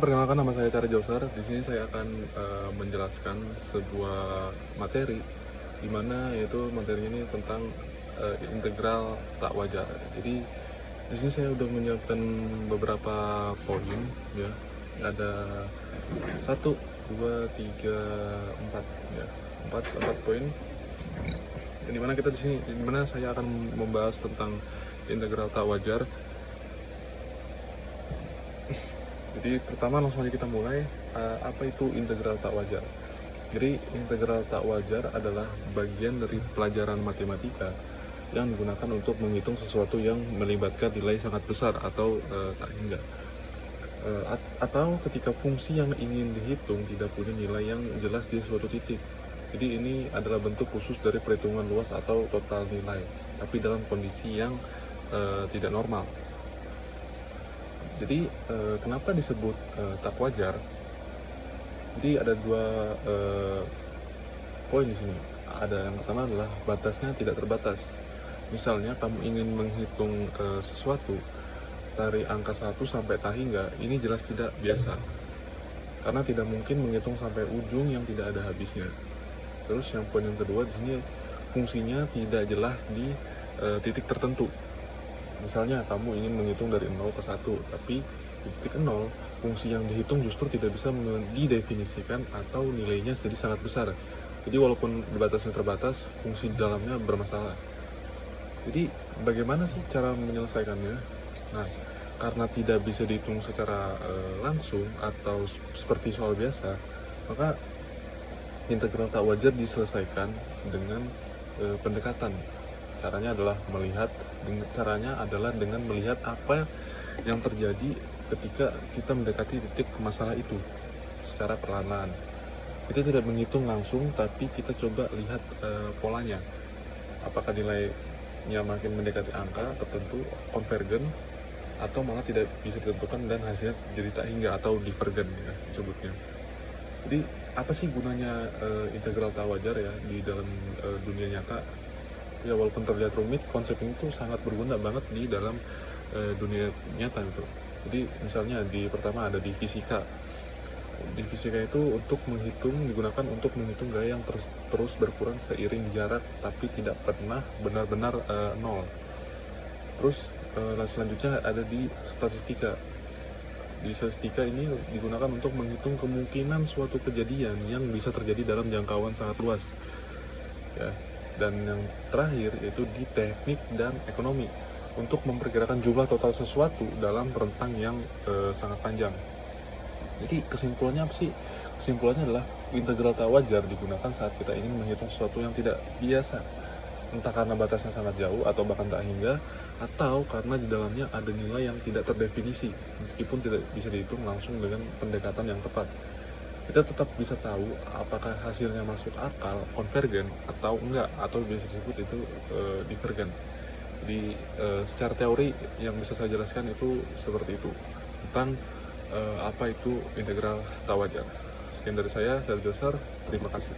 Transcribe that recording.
Perkenalkan, nama saya Cara Josar. Di sini saya akan menjelaskan sebuah materi, di mana yaitu materi ini tentang integral tak wajar. Jadi di sini saya udah menyiapkan beberapa poin, ya. Ada satu, dua, tiga, empat, ya, empat poin. Di mana kita di sini, di mana saya akan membahas tentang integral tak wajar. Jadi pertama langsung aja kita mulai, apa itu integral tak wajar. Jadi integral tak wajar adalah bagian dari pelajaran matematika yang digunakan untuk menghitung sesuatu yang melibatkan nilai sangat besar atau tak hingga. Atau ketika fungsi yang ingin dihitung tidak punya nilai yang jelas di suatu titik. Jadi ini adalah bentuk khusus dari perhitungan luas atau total nilai, tapi dalam kondisi yang tidak normal. Jadi kenapa disebut tak wajar? Jadi ada dua poin di sini. Ada yang pertama adalah batasnya tidak terbatas. Misalnya kamu ingin menghitung sesuatu dari angka 1 sampai tak hingga, ini jelas tidak biasa. Karena tidak mungkin menghitung sampai ujung yang tidak ada habisnya. Terus yang poin yang kedua di sini, fungsinya tidak jelas di titik tertentu. Misalnya kamu ingin menghitung dari 0 ke 1, tapi di titik 0, fungsi yang dihitung justru tidak bisa didefinisikan atau nilainya jadi sangat besar. Jadi walaupun batasnya terbatas, fungsi di dalamnya bermasalah. Jadi bagaimana sih cara menyelesaikannya? Nah, karena tidak bisa dihitung secara langsung atau seperti soal biasa, maka integral tak wajar diselesaikan dengan pendekatan. Caranya adalah dengan melihat apa yang terjadi ketika kita mendekati titik masalah itu secara perlahan-lahan. Kita tidak menghitung langsung, tapi kita coba lihat polanya. Apakah nilainya makin mendekati angka tertentu, konvergen, atau malah tidak bisa ditentukan dan hasilnya jadi tak hingga atau divergen, ya, disebutnya. Jadi apa sih gunanya integral tak wajar ya di dalam dunia nyata? Ya walaupun terlihat rumit, konsep ini tuh sangat berguna banget di dalam dunia nyata gitu. Jadi misalnya pertama ada di fisika. Di fisika itu digunakan untuk menghitung gaya yang terus berkurang seiring jarak, tapi tidak pernah benar-benar nol. Terus selanjutnya ada di statistika. Di statistika ini digunakan untuk menghitung kemungkinan suatu kejadian yang bisa terjadi dalam jangkauan sangat luas, ya. Dan yang terakhir yaitu di teknik dan ekonomi, untuk memperkirakan jumlah total sesuatu dalam rentang yang sangat panjang. Jadi kesimpulannya apa sih? Kesimpulannya adalah integral tak wajar digunakan saat kita ingin menghitung sesuatu yang tidak biasa, entah karena batasnya sangat jauh atau bahkan tak hingga, atau karena di dalamnya ada nilai yang tidak terdefinisi, meskipun tidak bisa dihitung langsung dengan pendekatan yang tepat. Kita tetap bisa tahu apakah hasilnya masuk akal, konvergen, atau enggak, atau bisa disebut itu divergen. Jadi secara teori yang bisa saya jelaskan itu seperti itu, tentang apa itu integral tak wajar. Sekian dari saya, Sergio Sar, terima kasih.